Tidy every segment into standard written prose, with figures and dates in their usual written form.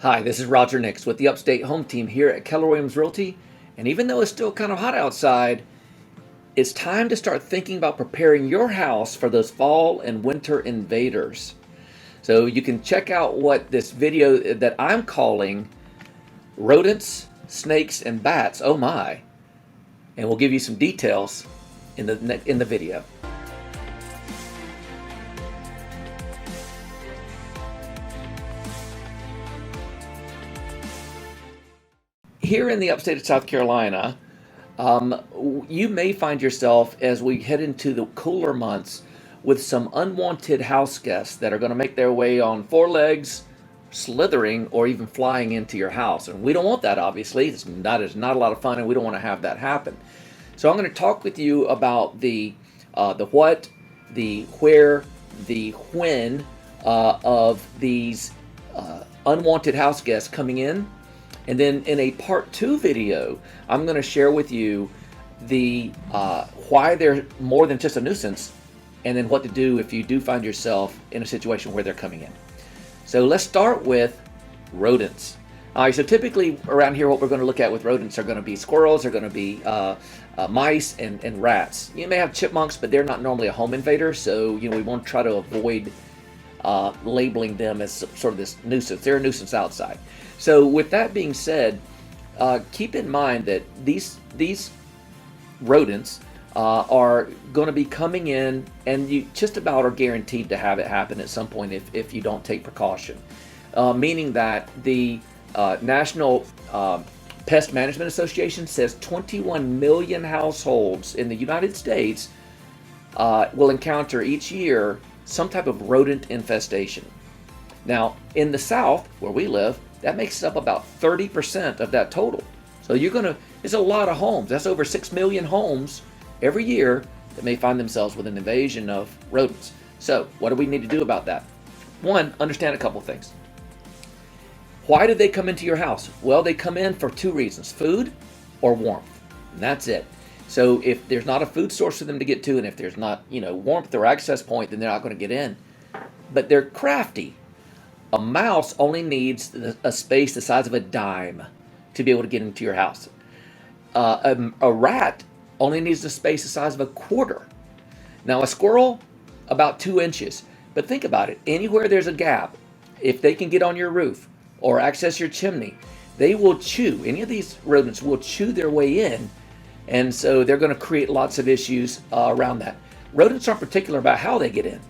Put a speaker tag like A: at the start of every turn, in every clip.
A: Hi, this is Roger Nix with the Upstate Home Team here at Keller Williams Realty. And even though it's still kind of hot outside, it's time to start thinking about preparing your house for those fall and winter invaders. So you can check out what this video that I'm calling Rodents, Snakes, and Bats, oh my. And we'll give you some details in the video. Here in the upstate of South Carolina, you may find yourself as we head into the cooler months with some unwanted house guests that are going to make their way on four legs, slithering, or even flying into your house. And we don't want that, obviously. It's not a lot of fun, and we don't want to have that happen. So I'm going to talk with you about the what, the where, the when of these unwanted house guests coming in. And then in a part 2 video, I'm going to share with you the why they're more than just a nuisance, and then what to do if you do find yourself in a situation where they're coming in. So let's start with rodents. All right, so typically around here, what we're going to look at with rodents are going to be squirrels, are going to be mice, and rats. You may have chipmunks, but they're not normally a home invader, so we want to try to avoid labeling them as sort of this nuisance. They're a nuisance outside. So with that being said, keep in mind that these rodents are going to be coming in, and you just about are guaranteed to have it happen at some point if you don't take precaution. Meaning that the National Pest Management Association says 21 million households in the United States will encounter each year some type of rodent infestation. Now, in the South, where we live, that makes up about 30% of that total. So it's a lot of homes. That's over 6 million homes every year that may find themselves with an invasion of rodents. So what do we need to do about that? One, understand a couple things. Why do they come into your house? Well, they come in for two reasons: food or warmth. And that's it. So if there's not a food source for them to get to, and if there's not, warmth or access point, then they're not going to get in. But they're crafty. A mouse only needs a space the size of a dime to be able to get into your house. A rat only needs a space the size of a quarter. Now, a squirrel, about 2 inches. But think about it. Anywhere there's a gap, if they can get on your roof or access your chimney, they will chew. Any of these rodents will chew their way in, and so they're going to create lots of issues around that. Rodents aren't particular about how they get in.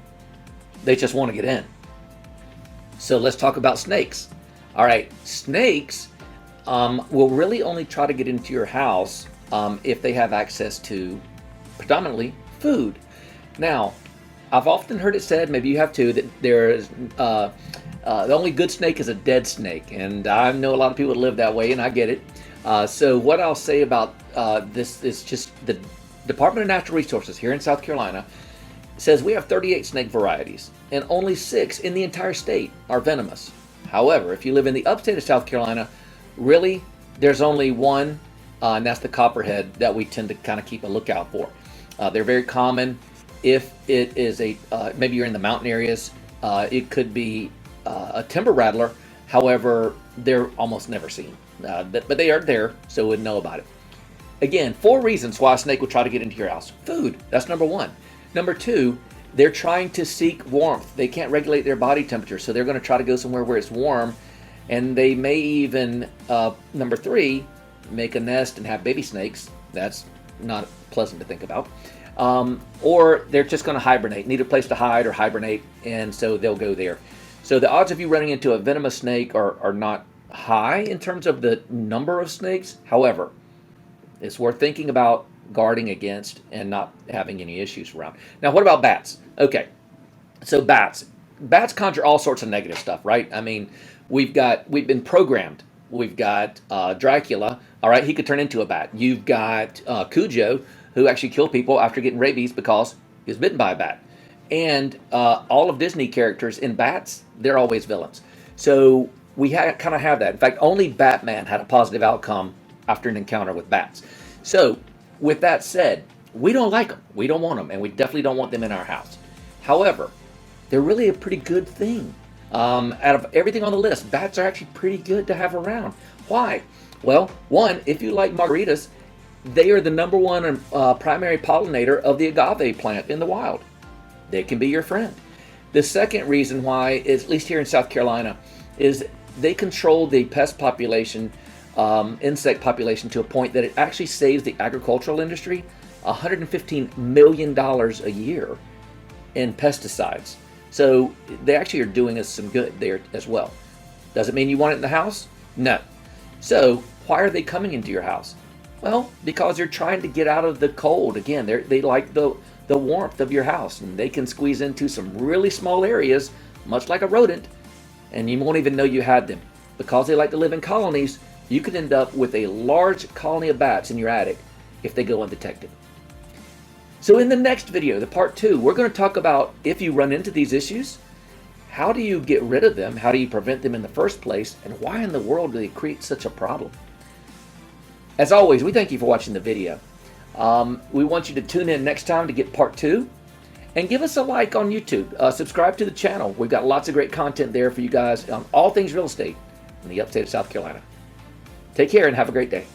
A: They just want to get in. So let's talk about snakes. All right, snakes will really only try to get into your house if they have access to predominantly food. Now, I've often heard it said, maybe you have too, that there is the only good snake is a dead snake, and I know a lot of people live that way, and I get it. So what I'll say about this is just the Department of Natural Resources here in South Carolina says we have 38 snake varieties, and only 6 in the entire state are venomous. However, if you live in the upstate of South Carolina, really, there's only one, and that's the copperhead that we tend to kind of keep a lookout for. They're very common. If it is maybe you're in the mountain areas, it could be a timber rattler. However, they're almost never seen. But they are there, so we'd know about it. Again, 4 reasons why a snake will try to get into your house. Food, that's number 1. Number 2, they're trying to seek warmth. They can't regulate their body temperature, so they're going to try to go somewhere where it's warm. And they may even, number 3, make a nest and have baby snakes. That's not pleasant to think about. Or they're just going to hibernate, need a place to hide or hibernate, and so they'll go there. So the odds of you running into a venomous snake are not high in terms of the number of snakes. However, it's worth thinking about guarding against and not having any issues around. Now, what about bats? Okay, so bats conjure all sorts of negative stuff, right? I mean, we've been programmed. We've got Dracula. All right, he could turn into a bat. You've got Cujo, who actually killed people after getting rabies because he was bitten by a bat. And all of Disney characters in bats, they're always villains. So we kind of have that. In fact, only Batman had a positive outcome after an encounter with bats. So with that said, we don't like them. We don't want them, and we definitely don't want them in our house. However, they're really a pretty good thing. Out of everything on the list, bats are actually pretty good to have around. Why? Well, one, if you like margaritas, they are the number one primary pollinator of the agave plant in the wild. They can be your friend. The second reason why is, at least here in South Carolina, is they control the pest population, insect population, to a point that it actually saves the agricultural industry $115 million a year in pesticides. So they actually are doing us some good there as well. Does it mean you want it in the house? No. So why are they coming into your house? Well, because they're trying to get out of the cold. Again, they like the warmth of your house, and they can squeeze into some really small areas, much like a rodent, and you won't even know you had them. Because they like to live in colonies, you could end up with a large colony of bats in your attic if they go undetected. So in the next video, the part 2, we're going to talk about, if you run into these issues, how do you get rid of them? How do you prevent them in the first place? And why in the world do they create such a problem? As always, we thank you for watching the video. We want you to tune in next time to get part 2. And give us a like on YouTube. Subscribe to the channel. We've got lots of great content there for you guys on all things real estate in the upstate of South Carolina. Take care and have a great day.